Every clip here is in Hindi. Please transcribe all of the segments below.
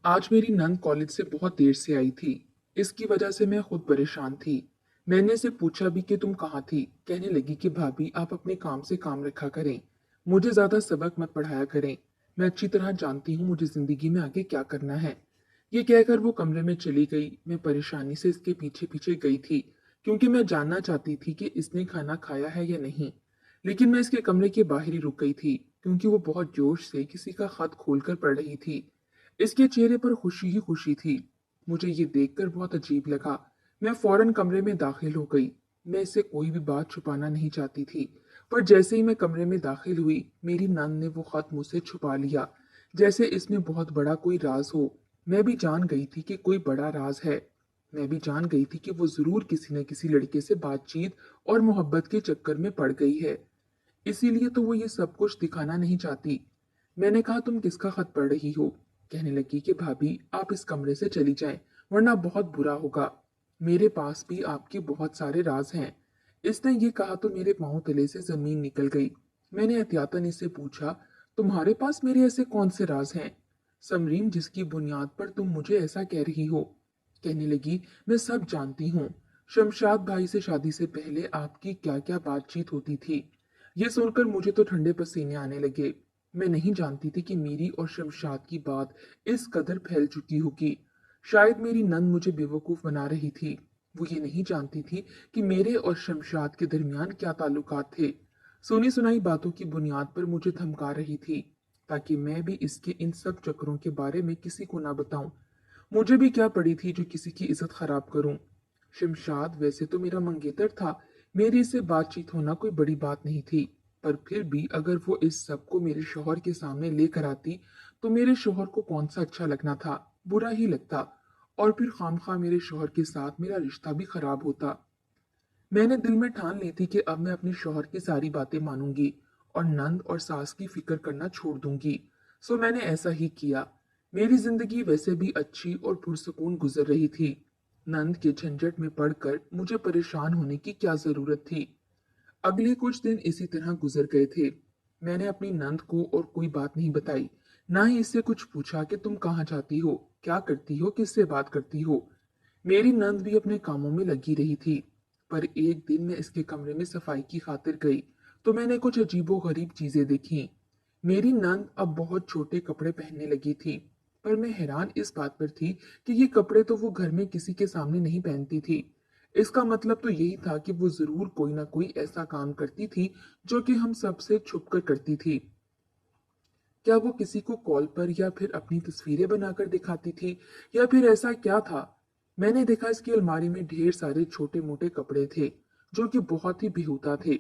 आज मेरी नंद कॉलेज से बहुत देर से आई थी। इसकी वजह से मैं खुद परेशान थी। मैंने से पूछा भी कि तुम कहाँ थी। कहने लगी कि भाभी आप अपने काम से काम रखा करें, मुझे ज्यादा सबक मत पढ़ाया करें। मैं अच्छी तरह जानती हूँ मुझे जिंदगी में आगे क्या करना है। ये कहकर वो कमरे में चली गई। मैं परेशानी से इसके पीछे पीछे गई थी, क्योंकि मैं जानना चाहती थी कि इसने खाना खाया है या नहीं। लेकिन मैं इसके कमरे के बाहर ही रुक गई थी, क्योंकि वो बहुत जोश से किसी का खत खोलकर पढ़ रही थी। इसके चेहरे पर खुशी ही खुशी थी। मुझे ये देखकर बहुत अजीब लगा। मैं फौरन कमरे में दाखिल हो गई। मैं इससे कोई भी बात छुपाना नहीं चाहती थी, पर जैसे ही मैं कमरे में दाखिल हुई, मेरी नंद ने वो खत मुझसे छुपा लिया, जैसे इसमें बहुत बड़ा कोई राज हो। मैं भी जान गई थी कि कोई बड़ा राज है। मैं भी जान गई थी कि वो जरूर किसी न किसी लड़के से बातचीत और मोहब्बत के चक्कर में पड़ गई है। इसीलिए तो वो ये सब कुछ दिखाना नहीं चाहती। मैंने कहा तुम किसका खत पढ़ रही हो। कहने लगी कि भाभी आप इस कमरे से चली जाएं, वरना बहुत बुरा होगा। मेरे पास भी आपके बहुत सारे राज हैं। इसने ये कहा तो मेरे पांव तले से जमीन निकल गई। मैंने एहतियातन इससे पूछा, तुम्हारे पास मेरे ऐसे कौन से राज हैं समरीम, जिसकी बुनियाद पर तुम मुझे ऐसा कह रही हो। कहने लगी, मैं सब जानती हूँ। शमशाद भाई से शादी से पहले आपकी क्या क्या बातचीत होती थी। ये सुनकर मुझे तो ठंडे पसीने आने लगे। मैं नहीं जानती थी कि मेरी और शमशाद की बात इस कदर फैल चुकी होगी। शायद मेरी नंद मुझे बेवकूफ बना रही थी। वो ये नहीं जानती थी कि मेरे और शमशाद के दरमियान क्या ताल्लुकात थे। सुनी सुनाई बातों की बुनियाद पर मुझे धमका रही थी, ताकि मैं भी इसके इन सब चक्रों के बारे में किसी को ना बताऊं। मुझे भी क्या पड़ी थी जो किसी की इज्जत खराब करूं। शमशाद वैसे तो मेरा मंगेतर था। मेरी इससे बातचीत होना कोई बड़ी बात नहीं थी। पर फिर भी अगर वो इस सब को मेरे शौहर के सामने लेकर आती, तो मेरे शौहर को कौन सा अच्छा लगना था, बुरा ही लगता। और फिर खामखा मेरे शौहर के साथ मेरा रिश्ता भी खराब होता। मैंने दिल में ठान ली थी कि अब मैं अपने शौहर की सारी बातें मानूंगी और नंद और सास की फिक्र करना छोड़ दूंगी। सो मैंने ऐसा ही किया। मेरी जिंदगी वैसे भी अच्छी और पुरसुकून गुजर रही थी। नंद के झंझट में पड़कर मुझे परेशान होने की क्या जरूरत थी। अगले कुछ दिन इसी तरह गुजर गए थे। मैंने अपनी नंद को और कोई बात नहीं बताई, ना ही इससे कुछ पूछा कि तुम कहाँ जाती हो, क्या करती हो, किससे बात करती हो। मेरी नंद भी अपने कामों में लगी रही थी। पर एक दिन मैं इसके कमरे में सफाई की खातिर गई, तो मैंने कुछ अजीबो गरीब चीजें देखी। मेरी नंद अब बहुत छोटे कपड़े पहनने लगी थी। पर मैं हैरान इस बात पर थी कि ये कपड़े तो वो घर में किसी के सामने नहीं पहनती थी। इसका मतलब तो यही था कि वो जरूर कोई ना कोई ऐसा काम करती थी जो कि हम सबसे छुप कर करती थी। क्या वो किसी को कॉल पर या फिर अपनी तस्वीरें बनाकर दिखाती थी, या फिर ऐसा क्या था। मैंने देखा इसकी अलमारी में ढेर सारे छोटे मोटे कपड़े थे, जो कि बहुत ही बेहुदा थे।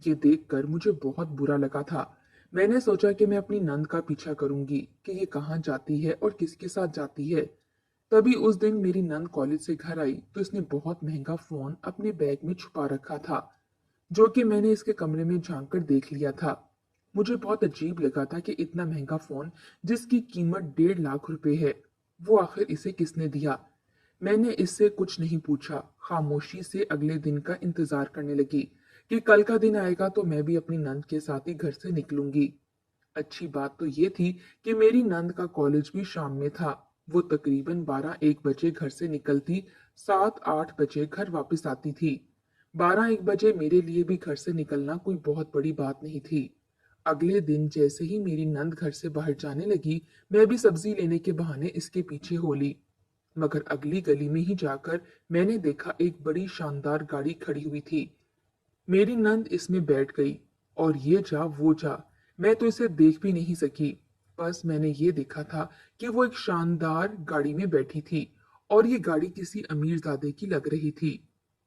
ये देखकर मुझे बहुत बुरा लगा था। मैंने सोचा कि मैं अपनी नंद का पीछा करूंगी कि ये कहाँ जाती है और किसके साथ जाती है। तभी उस दिन मेरी नंद कॉलेज से घर आई तो इसने बहुत महंगा फोन अपने बैग में छुपा रखा था, जो कि मैंने इसके कमरे में झांक कर देख लिया था। मुझे बहुत अजीब लगा था कि इतना महंगा फोन, जिसकी कीमत 1.5 लाख रुपए है, वो आखिर इसे किसने दिया। मैंने इससे कुछ नहीं पूछा, खामोशी से अगले दिन का इंतजार करने लगी कि कल का दिन आएगा तो मैं भी अपनी नंद के साथ ही घर से निकलूंगी। अच्छी बात तो ये थी कि मेरी नंद का कॉलेज भी शाम में था। वो तकरीबन 12-1 बजे घर से निकलती, 7-8 बजे घर वापस आती थी। 12-1 बजे मेरे लिए भी घर से निकलना कोई बहुत बड़ी बात नहीं थी। अगले दिन जैसे ही मेरी नंद घर से बाहर जाने लगी, मैं भी सब्जी लेने के बहाने इसके पीछे हो ली। मगर अगली गली में ही जाकर मैंने देखा एक बड़ी शानदार गाड़ी खड़ी हुई थी। मेरी नंद इसमें बैठ गई, और ये जा वो जा, मैं तो इसे देख भी नहीं सकी। बस मैंने ये देखा था कि वो एक शानदार गाड़ी में बैठी थी, और ये गाड़ी किसी अमीर दादे की लग रही थी।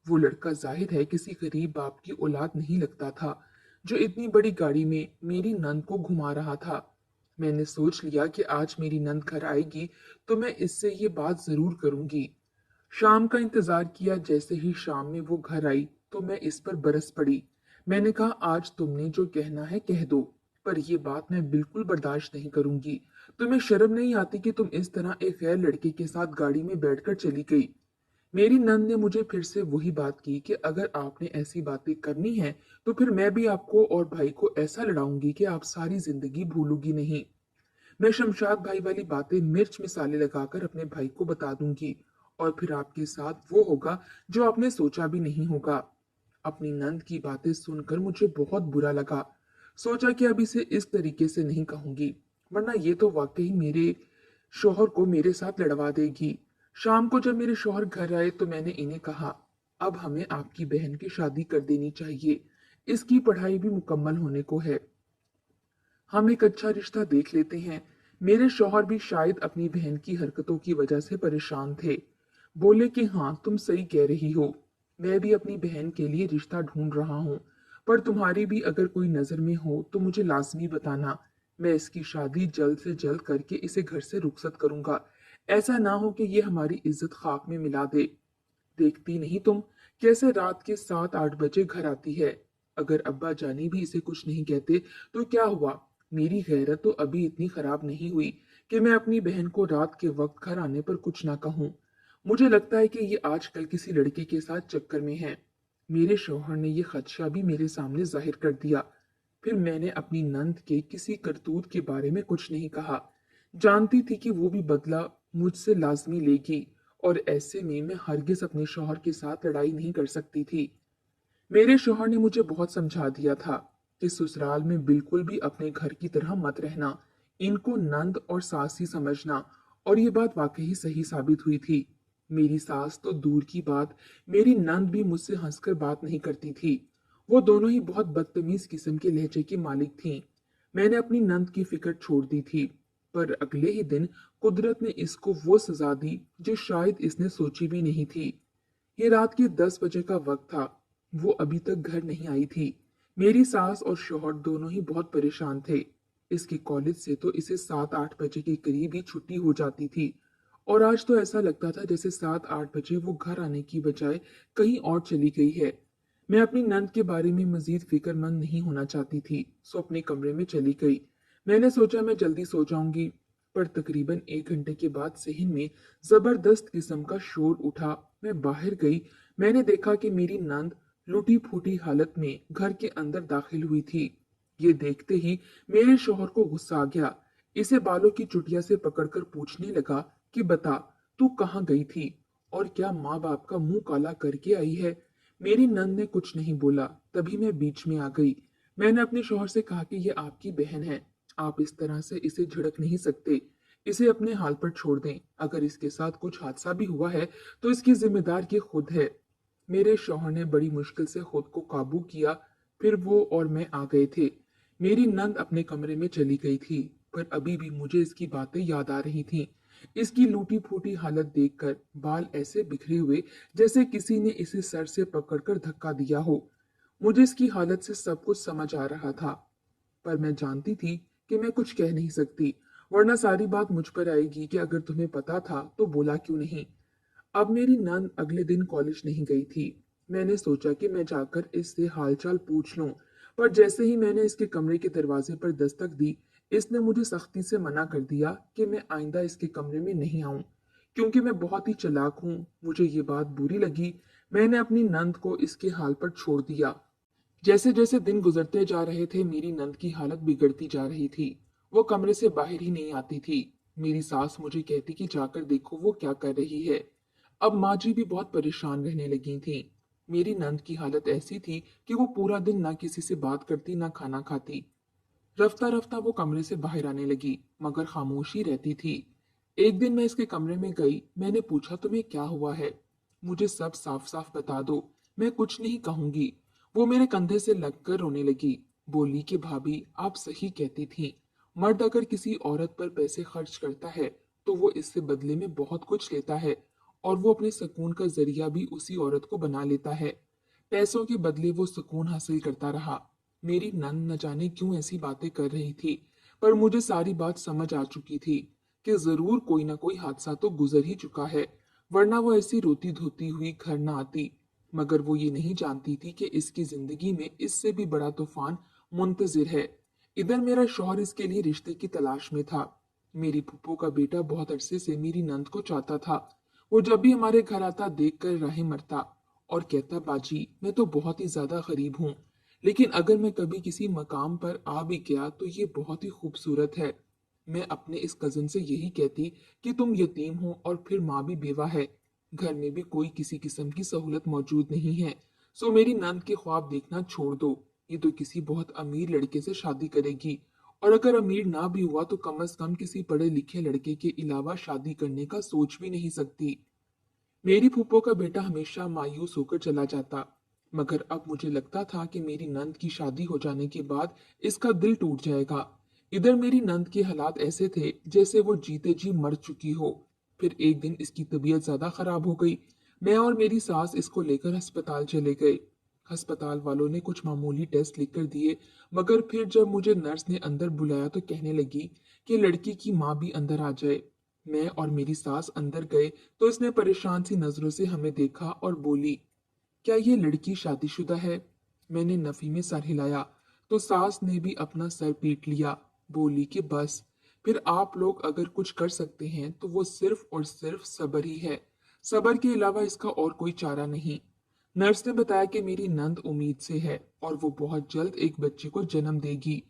वो लड़का जाहिर है किसी गरीब बाप की औलाद नहीं लगता था, जो इतनी बड़ी गाड़ी में मेरी नंद को घुमा रहा था। मैंने सोच लिया कि आज मेरी नंद घर आएगी तो मैं इससे ये बात जरूर करूंगी। शाम का इंतजार किया। जैसे ही शाम में वो घर आई तो मैं इस पर बरस पड़ी। मैंने कहा, आज तुमने जो कहना है कह दो, पर यह बात मैं बिल्कुल बर्दाश्त नहीं करूंगी। तुम्हें शर्म नहीं आती कि तुम इस तरह एक गैर लड़के के साथ गाड़ी में बैठकर चली गई। मेरी नंद ने मुझे फिर से वही बात की कि अगर आपने ऐसी बातें करनी है तो फिर मैं भी आपको और भाई को ऐसा लड़ाऊंगी कि आप सारी जिंदगी भूलोगी नहीं। मैं शमशाद भाई वाली बातें मिर्च मिसाले लगाकर अपने भाई को बता दूंगी, और फिर आपके साथ वो होगा जो आपने सोचा भी नहीं होगा। अपनी नंद की बातें सुनकर मुझे बहुत बुरा लगा। सोचा कि अब इसे इस तरीके से नहीं कहूंगी, वरना ये तो वाकई मेरे शौहर को मेरे साथ लड़वा देगी। शाम को जब मेरे शौहर घर आए तो मैंने इन्हें कहा, अब हमें आपकी बहन की शादी कर देनी चाहिए। इसकी पढ़ाई भी मुकम्मल होने को है। हम एक अच्छा रिश्ता देख लेते हैं। मेरे शौहर भी शायद अपनी बहन की हरकतों की वजह से परेशान थे। बोले कि हाँ, तुम सही कह रही हो। मैं भी अपनी बहन के लिए रिश्ता ढूंढ रहा हूँ, पर तुम्हारी भी अगर कोई नजर में हो तो मुझे लाजमी बताना। मैं इसकी शादी जल्द से जल्द करके इसे घर से रुखसत करूंगा। ऐसा ना हो कि ये हमारी इज्जत खाक में मिला दे। देखती नहीं तुम कैसे रात के 7-8 बजे घर आती है। अगर अब्बा जानी भी इसे कुछ नहीं कहते तो क्या हुआ, मेरी गैरत तो अभी इतनी खराब नहीं हुई कि मैं अपनी बहन को रात के वक्त घर आने पर कुछ ना कहूँ। मुझे लगता है कि ये आजकल किसी लड़के के साथ चक्कर में है। मेरे शौहर ने ये खदशा भी मेरे सामने जाहिर कर दिया। फिर मैंने अपनी नंद के किसी करतूत के बारे में कुछ नहीं कहा। जानती थी कि वो भी बदला मुझसे लाजमी लेगी, और ऐसे में मैं हरगिज अपने शौहर के साथ लड़ाई नहीं कर सकती थी। मेरे शौहर ने मुझे बहुत समझा दिया था कि ससुराल में बिल्कुल भी अपने घर की तरह मत रहना, इनको नंद और सास ही समझना। और ये बात वाकई सही साबित हुई थी। मेरी सास तो दूर की बात, मेरी नंद भी मुझसे हंसकर बात नहीं करती थी। वो दोनों ही बहुत बदतमीज किस्म के लहजे की मालिक थीं। मैंने अपनी नंद की फिक्र छोड़ दी थी, पर अगले ही दिन कुदरत ने इसको वो सजा दी जो शायद इसने सोची भी नहीं थी। ये रात के 10 बजे का वक्त था। वो अभी तक घर नहीं आई थी। मेरी सास और शौहर दोनों ही बहुत परेशान थे। इसके कॉलेज से तो इसे 7-8 बजे के करीब ही छुट्टी हो जाती थी, और आज तो ऐसा लगता था जैसे 7-8 बजे वो घर आने की बजाय कहीं और चली गई है। मैं अपनी नंद के बारे में मजीद फिक्रमंद नहीं होना चाहती थी, सो अपने कमरे में चली गई। मैंने सोचा मैं जल्दी सो जाऊंगी, पर तकरीबन 1 घंटे के बाद सहन में जबरदस्त किस्म का शोर उठा। मैं बाहर गई। मैंने देखा कि मेरी नंद लूटी फूटी हालत में घर के अंदर दाखिल हुई थी। ये देखते ही मेरे शौहर को गुस्सा आ गया। इसे बालों की चुटिया से पकड़कर पूछने लगा कि बता, तू कहाँ गई थी, और क्या माँ बाप का मुंह काला करके आई है। मेरी नंद ने कुछ नहीं बोला। तभी मैं बीच में आ गई। मैंने अपने शौहर से कहा कि ये आपकी बहन है, आप इस तरह से इसे झिड़क नहीं सकते। इसे अपने हाल पर छोड़ दें। अगर इसके साथ कुछ हादसा भी हुआ है तो इसकी जिम्मेदार ये खुद है। मेरे शौहर ने बड़ी मुश्किल से खुद को काबू किया। फिर वो और मैं आ गए थे। मेरी नंद अपने कमरे में चली गई थी, पर अभी भी मुझे इसकी बातें याद आ रही थीं। इसकी लूटी फूटी हालत देखकर, बाल ऐसे बिखरे हुए जैसे किसी ने इसे सर से पकड़कर धक्का दिया हो। मुझे इसकी हालत से सब कुछ समझ आ रहा था, पर मैं जानती थी कि मैं कुछ कह नहीं सकती, वरना सारी बात मुझ पर आएगी कि अगर तुम्हें पता था तो बोला क्यों नहीं। अब मेरी नंद अगले दिन कॉलेज नहीं गई थी। मैंने सोचा कि मैं जाकर इससे हालचाल पूछ लूं, पर जैसे ही मैंने इसके कमरे के दरवाजे पर दस्तक दी, इसने मुझे सख्ती से मना कर दिया कि मैं आइंदा इसके कमरे में नहीं आऊं, क्योंकि मैं बहुत ही चालाक हूं। मुझे ये बात बुरी लगी। मैंने अपनी नंद को इसके हाल पर छोड़ दिया। जैसे जैसे दिन गुजरते जा रहे थे, मेरी नंद की हालत बिगड़ती जा रही थी। वो कमरे से बाहर ही नहीं आती थी। मेरी सास मुझे कहती कि जाकर देखो वो क्या कर रही है। अब माँ जी भी बहुत परेशान रहने लगी थी। मेरी नंद की हालत ऐसी थी कि वो पूरा दिन ना किसी से बात करती ना खाना खाती। रफ्ता रफ्ता वो कमरे से बाहर आने लगी, मगर खामोशी रहती थी। एक दिन मैं इसके कमरे में गई। मैंने पूछा, तुम्हें क्या हुआ है? मुझे सब साफ साफ बता दो, मैं कुछ नहीं कहूंगी। वो मेरे कंधे से लगकर रोने लगी। बोली कि भाभी, आप सही कहती थी। मर्द अगर किसी औरत पर पैसे खर्च करता है तो वो इससे बदले में बहुत कुछ लेता है, और वो अपने सुकून का जरिया भी उसी औरत को बना लेता है। पैसों के बदले वो सुकून हासिल करता रहा। मेरी नंद न जाने क्यों ऐसी बातें कर रही थी, पर मुझे सारी बात समझ आ चुकी थी कि जरूर कोई ना कोई हादसा तो गुजर ही चुका है, वरना वो ऐसी रोती धोती हुई घर न आती। मगर वो ये नहीं जानती थी कि इसकी जिंदगी में इससे भी बड़ा तूफान मुंतजिर है। इधर मेरा शौहर इसके लिए रिश्ते की तलाश में था। मेरी फूफो का बेटा बहुत अरसे से मेरी नंद को चाहता था। वो जब भी हमारे घर आता देख कर राहें मरता, और कहता, बाजी मैं तो बहुत ही ज्यादा गरीब हूँ, लेकिन अगर मैं कभी किसी मकाम पर आ भी गया तो ये बहुत ही खूबसूरत है। मैं अपने इस कज़न से यही कहती कि तुम यतीम हो और फिर माँ भी बेवा है। घर में भी कोई किसी किस्म की सहूलत मौजूद नहीं है। सो मेरी नंद के ख्वाब देखना छोड़ दो। ये तो किसी बहुत अमीर लड़के से शादी करेगी, और अगर अमीर ना भी हुआ तो कम से कम किसी पढ़े लिखे लड़के के अलावा शादी करने का सोच भी नहीं सकती। मेरी फूफो का बेटा हमेशा मायूस होकर चला जाता, मगर अब मुझे लगता था कि मेरी नंद की शादी हो जाने के बाद इसका दिल टूट जाएगा। इधर मेरी नंद के हालात ऐसे थे जैसे वो जीते जी मर चुकी हो। फिर एक दिन इसकी तबीयत ज्यादा खराब हो गई। मैं और मेरी सास इसको लेकर अस्पताल चले गए। अस्पताल वालों ने कुछ मामूली टेस्ट लिख कर दिए, मगर फिर जब मुझे नर्स ने अंदर बुलाया तो कहने लगी कि लड़की की माँ भी अंदर आ जाए। मैं और मेरी सास अंदर गए तो इसने परेशान सी नजरों से हमें देखा और बोली, क्या ये लड़की शादीशुदा है? मैंने नफी में सर हिलाया तो सास ने भी अपना सर पीट लिया। बोली कि बस, फिर आप लोग अगर कुछ कर सकते हैं तो वो सिर्फ और सिर्फ सब्र ही है। सब्र के अलावा इसका और कोई चारा नहीं। नर्स ने बताया कि मेरी नंद उम्मीद से है और वो बहुत जल्द एक बच्चे को जन्म देगी।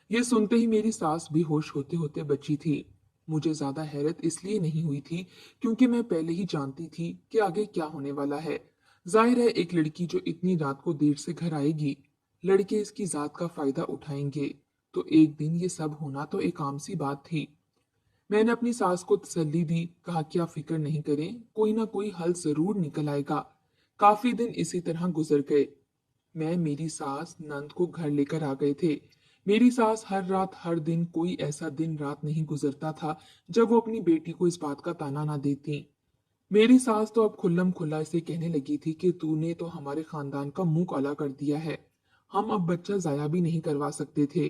ये सुनते ही मेरी सास बेहोश होते होते बची थी। मुझे ज्यादा हैरत इसलिए नहीं हुई थी क्योंकि मैं पहले ही जानती थी कि आगे क्या होने वाला है। जाहिर है एक लड़की जो इतनी रात को देर से घर आएगी, लड़के इसकी जात का फायदा उठाएंगे, तो एक दिन ये सब होना तो एक आम सी बात थी। मैंने अपनी सास को तसल्ली दी, कहा कि आप फिक्र नहीं करें, कोई ना कोई हल जरूर निकल आएगा। काफी दिन इसी तरह गुजर गए। मैं मेरी सास नंद को घर लेकर आ गए थे। मेरी सास हर रात हर दिन, कोई ऐसा दिन रात नहीं गुजरता था जब वो अपनी बेटी को इस बात का ताना ना देती। मेरी सास तो अब खुल्लम खुल्ला इसे कहने लगी थी कि तूने तो हमारे खानदान का मुंह काला कर दिया है। हम अब बच्चा जाया भी नहीं करवा सकते थे।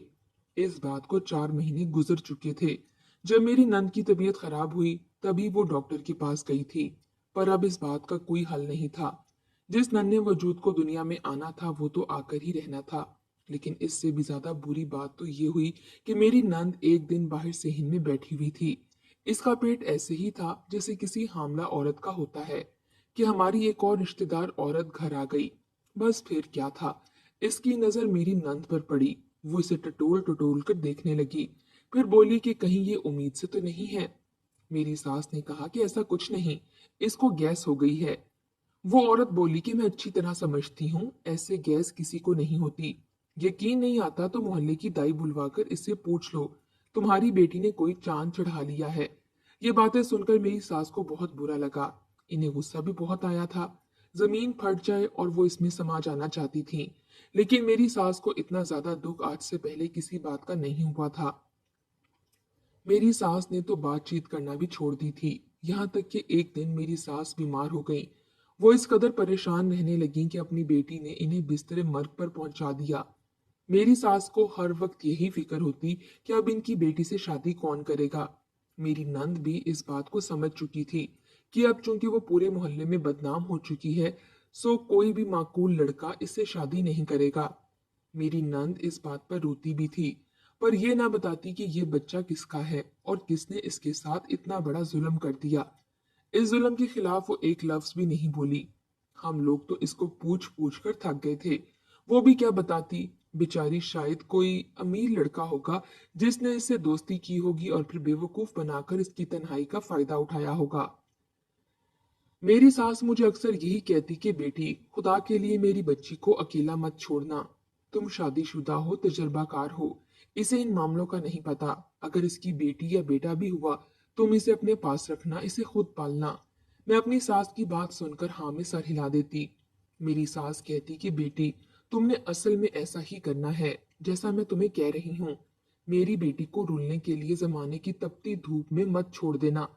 इस बात को 4 महीने गुजर चुके थे। जब मेरी नंद की तबीयत खराब हुई तभी वो डॉक्टर के पास गई थी, पर अब इस बात का कोई हल नहीं था। जिस नन्हे वजूद को दुनिया में आना था वो तो आकर ही रहना था। लेकिन इससे भी ज्यादा बुरी बात तो ये हुई कि मेरी नंद एक दिन बाहर सेहन में बैठी हुई थी। इसका पेट ऐसे ही था जैसे किसी हामला औरत का होता है कि हमारी एक और रिश्तेदार औरत घर आ गई। बस फिर क्या था, इसकी नजर मेरी नंद पर पड़ी। वो इसे टटोल टटोल कर देखने लगी, फिर बोली कि कहीं ये उम्मीद से तो नहीं है। मेरी सास ने कहा कि ऐसा कुछ नहीं, इसको गैस हो गई है। वो औरत बोली कि मैं अच्छी तरह समझती हूँ, ऐसे गैस किसी को नहीं होती। यकीन नहीं आता तो मोहल्ले की दाई बुलवाकर इससे पूछ लो, तुम्हारी बेटी ने कोई चांद चढ़ा लिया है। ये बातें सुनकर मेरी सास को बहुत बुरा लगा। इन्हें गुस्सा भी बहुत आया था। जमीन फट जाए और वो इसमें समा जाना चाहती थी। लेकिन मेरी सास को इतना ज्यादा दुख आज से पहले किसी बात का नहीं हुआ था। मेरी सास ने तो बातचीत करना भी छोड़ दी थी। यहाँ तक कि एक दिन मेरी सास बीमार हो गई। वो इस कदर परेशान रहने लगी कि अपनी बेटी ने इन्हें बिस्तरे मर्ग पर पहुंचा दिया। मेरी सास को हर वक्त यही फिक्र होती कि अब इनकी बेटी से शादी कौन करेगा। मेरी नंद भी इस बात को समझ चुकी थी कि अब चूंकि वो पूरे मोहल्ले में बदनाम हो चुकी है, सो कोई भी माकूल लड़का इससे शादी नहीं करेगा। मेरी नंद इस बात पर रोती भी थी, पर यह ना बताती कि ये बच्चा किसका है और किसने इसके साथ इतना बड़ा जुल्म कर दिया। इस जुल्म के खिलाफ वो एक लफ्ज भी नहीं बोली। हम लोग तो इसको पूछ पूछ कर थक गए थे। वो भी क्या बताती, बेचारी शायद कोई अमीर लड़का होगा जिसने इससे दोस्ती की होगी और फिर बेवकूफ बनाकर इसकी तन्हाई का फायदा उठाया होगा। मेरी सास मुझे अक्सर यही कहती कि बेटी, खुदा के लिए मेरी बच्ची को अकेला मत छोड़ना। तुम शादीशुदा हो, तजर्बाकार हो, इसे इन मामलों का नहीं पता। अगर इसकी बेटी या बेटा भी हुआ, तुम इसे अपने पास रखना, इसे खुद पालना। मैं अपनी सास की बात सुनकर हाँ में सर हिला देती। मेरी सास कहती कि बेटी, तुमने असल में ऐसा ही करना है जैसा मैं तुम्हें कह रही हूँ। मेरी बेटी को रुलने के लिए जमाने की तपती धूप में मत छोड़ देना।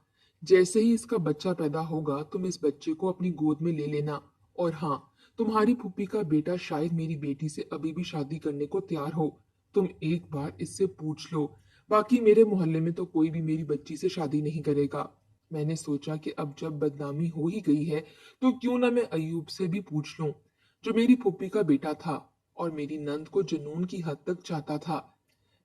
जैसे ही इसका बच्चा पैदा होगा तुम इस बच्चे को अपनी गोद में ले लेना। और हाँ, तुम्हारी फूफी का बेटा शायद मेरी बेटी से अभी भी शादी करने को तैयार हो। तुम एक बार इससे पूछ लो। बाकी मेरे मोहल्ले में तो कोई भी मेरी बच्ची से शादी नहीं करेगा। मैंने सोचा कि अब जब बदनामी हो ही गई है तो क्यों ना मैं अयूब से भी पूछ लूं, जो मेरी फूफी का बेटा था और मेरी नंद को जुनून की हद तक चाहता था।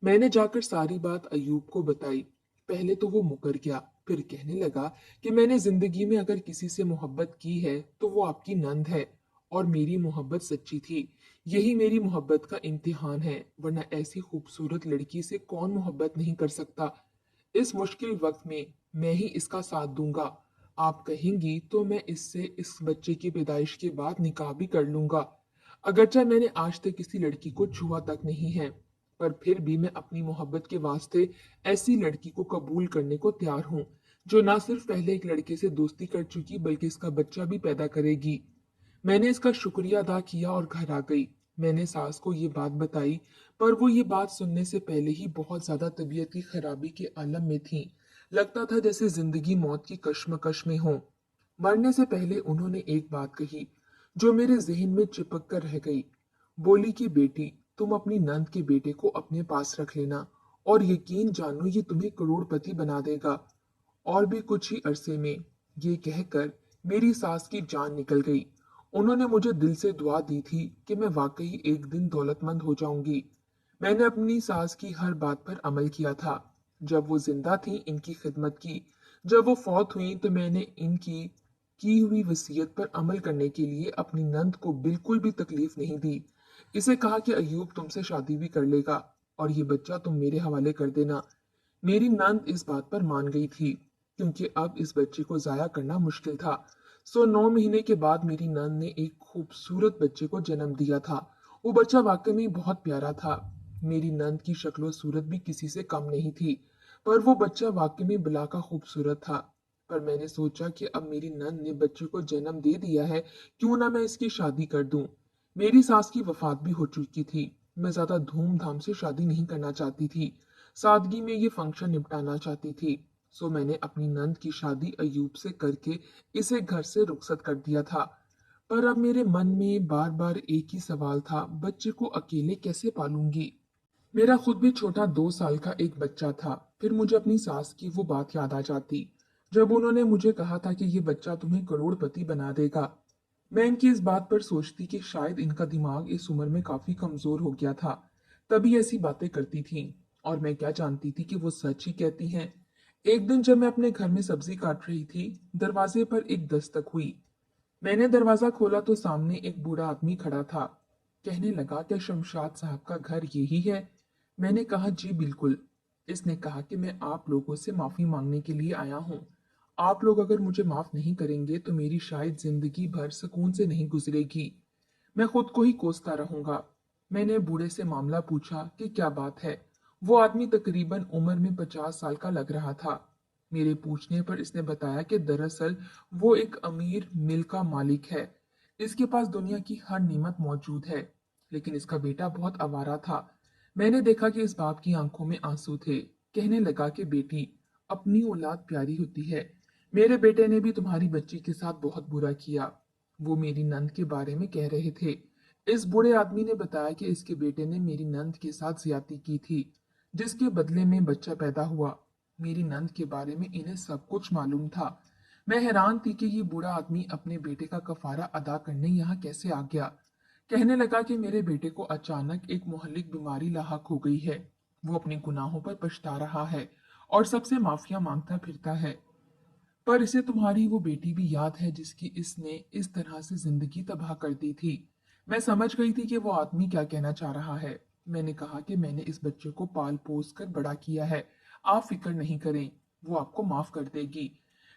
मैंने जाकर सारी बात अयूब को बताई। पहले तो वो मुकर गया, फिर कहने लगा कि मैंने जिंदगी में अगर किसी से मोहब्बत की है तो वो आपकी नंद है, और मेरी मोहब्बत सच्ची थी। यही मेरी मोहब्बत का इम्तिहान है, वरना ऐसी खूबसूरत लड़की से कौन मोहब्बत नहीं कर सकता। इस मुश्किल वक्त में मैं ही इसका साथ दूंगा। आप कहेंगी तो मैं इससे इस बच्चे की पैदाइश के बाद निकाह भी कर लूंगा। अगरचे मैंने आज तक किसी लड़की को छुआ तक नहीं है, पर फिर भी मैं अपनी मोहब्बत के वास्ते ऐसी लड़की को कबूल करने को तैयार हूँ, जो ना सिर्फ पहले एक लड़के से दोस्ती कर चुकी बल्कि इसका बच्चा भी पैदा करेगी। मैंने इसका शुक्रिया अदा किया और घर आ गई। मैंने सास को ये बात बताई, पर वो ये बात सुनने से पहले ही बहुत ज्यादा तबीयत की खराबी के आलम में थी। लगता था जैसे जिंदगी मौत की कश्मकश में हो। मरने से पहले उन्होंने एक बात कही, जो मेरे जहन में चिपक कर रह गई। बोली कि बेटी, तुम अपनी नंद के बेटे को अपने पास रख लेना, और यकीन जानो ये तुम्हें करोड़पति बना देगा। और भी कुछ ही अरसे में ये कहकर मेरी सास की जान निकल गई। उन्होंने मुझे दिल से दुआ दी थी कि मैं वाकई एक दिन दौलतमंद हो जाऊंगी। मैंने अपनी सास की हर बात पर अमल किया था। जब वो जिंदा थी इनकी खिदमत की, जब वो फौत हुई तो मैंने इनकी की हुई वसीयत पर अमल करने के लिए अपनी नंद को बिल्कुल भी तकलीफ नहीं दी। इसे कहा कि अयूब तुमसे शादी भी कर लेगा और ये बच्चा तुम मेरे हवाले कर देना। मेरी नंद इस बात पर मान गई थी, क्योंकि अब इस बच्चे को जाया करना मुश्किल था। सो 9 महीने के बाद मेरी नंद ने एक खूबसूरत बच्चे को जन्म दिया था। वो बच्चा वाकई में बहुत प्यारा था। मेरी नंद की शक्लो सूरत भी किसी से कम नहीं थी, पर वो बच्चा वाकई में बिलाका खूबसूरत था। पर मैंने सोचा कि अब मेरी नंद ने बच्चे को जन्म दे दिया है, क्यों ना मैं इसकी शादी कर दूं। मेरी सास की वफात भी हो चुकी थी। मैं ज्यादा धूमधाम से शादी नहीं करना चाहती थी, सादगी में ये फंक्शन निपटाना चाहती थी। सो मैंने अपनी नंद की शादी अयूब से करके इसे घर से रुखसत कर दिया था। पर अब मेरे मन में बार बार एक ही सवाल था, बच्चे को अकेले कैसे पालूंगी। मेरा खुद भी छोटा 2 साल का एक बच्चा था। फिर मुझे अपनी सास की वो बात याद आ जाती, जब उन्होंने मुझे कहा था कि ये बच्चा तुम्हें करोड़पति बना देगा। मैं इनकी इस बात पर सोचती कि शायद इनका दिमाग इस उम्र में काफी कमजोर हो गया था, तभी ऐसी बातें करती थीं। और मैं क्या जानती थी कि वो सच ही कहती हैं। एक दिन जब मैं अपने घर में सब्जी काट रही थी, दरवाजे पर एक दस्तक हुई। मैंने दरवाजा खोला तो सामने एक बूढ़ा आदमी खड़ा था। कहने लगा, क्या शमशाद साहब का घर यही है? मैंने कहा, जी बिल्कुल। इसने कहा कि मैं आप लोगों से माफी मांगने के लिए आया हूँ। आप लोग अगर मुझे माफ नहीं करेंगे तो मेरी शायद जिंदगी भर सुकून से नहीं गुजरेगी। मैं खुद को ही कोसता रहूंगा। मैंने बूढ़े से मामला पूछा कि क्या बात है। वो आदमी तकरीबन उम्र में 50 साल का लग रहा था। मेरे पूछने पर इसने बताया कि दरअसल वो एक अमीर मिल का मालिक है। इसके पास दुनिया की हर नेमत मौजूद है, लेकिन इसका बेटा बहुत आवारा था। मैंने देखा कि इस बाप की आंखों में आंसू थे। कहने लगा कि बेटी, अपनी औलाद प्यारी होती है। मेरे बेटे ने भी तुम्हारी बच्ची के साथ बहुत बुरा किया। वो मेरी नंद के बारे में कह रहे थे। इस बूढ़े आदमी ने बताया कि इसके बेटे ने मेरी नंद के साथ ज्यादती की थी, जिसके बदले में बच्चा पैदा हुआ। मेरी नंद के बारे में इन्हें सब कुछ मालूम था। मैं हैरान थी कि ये बूढ़ा आदमी अपने बेटे का कफारा अदा करने यहाँ कैसे आ गया। कहने लगा कि मेरे बेटे को अचानक एक मोहल्लिक बीमारी लाहक हो गई है। वो अपने गुनाहों पर पछता रहा है और सबसे माफिया मांगता फिरता है। पर इसे तुम्हारी वो बेटी भी याद है जिसकी इसने इस तरह से जिंदगी तबाह कर दी थी। मैं समझ गई थी कि वो आदमी क्या कहना चाह रहा है। मैंने कहा कि मैंने इस बच्चे को पाल पोस कर बड़ा किया है। आप फिक्र नहीं करें, वो आपको माफ कर देगी।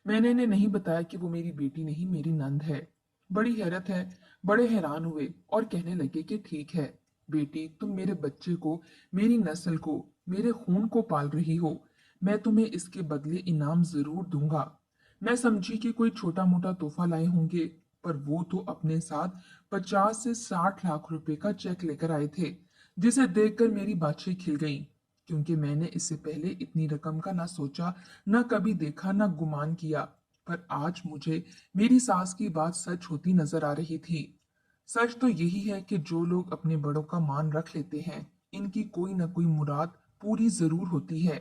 मैंने इन्हें नहीं बताया कि वो मेरी बेटी नहीं, मेरी नंद है। बड़ी हैरत है। बड़े हैरान हुए और कहने लगे कि ठीक है बेटी, तुम मेरे बच्चे को, मेरी नस्ल को, मेरे खून को पाल रही हो। मैं तुम्हें इसके बदले इनाम जरूर दूंगा। मैं समझी कि कोई छोटा मोटा तोहफा लाए होंगे, पर वो तो अपने साथ 50 से 60 लाख रुपए का चेक लेकर आए थे, जिसे देखकर मेरी बाछें खिल गईं, क्योंकि मैंने इससे पहले इतनी रकम का ना सोचा, ना कभी देखा, ना गुमान किया। पर आज मुझे मेरी सास की बात सच होती नजर आ रही थी। सच तो यही है कि जो लोग अपने बड़ों का मान रख लेते हैं, इनकी कोई ना कोई मुराद पूरी जरूर होती है।